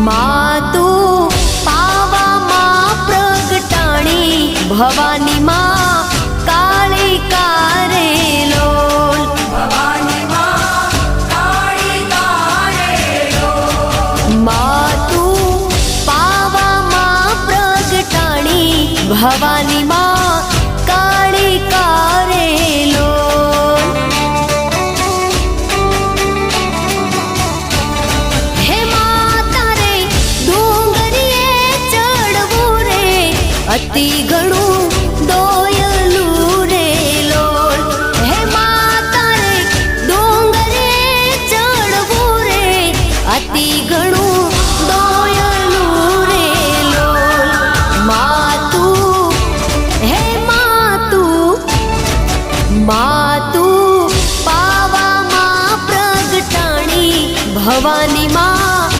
मातु पावा मां प्रगटाणी भवानी मां काली कारे लोल भवानी मां काली कारे लोल मातु पावा मां प्रगटाणी भवानी मां काली कारे लोल हे माता रे डूंगरिये चढ़वू रे अति घणू दोयलू रे लोल हे माता रे डूंगरिये चढ़वू रे अति घणू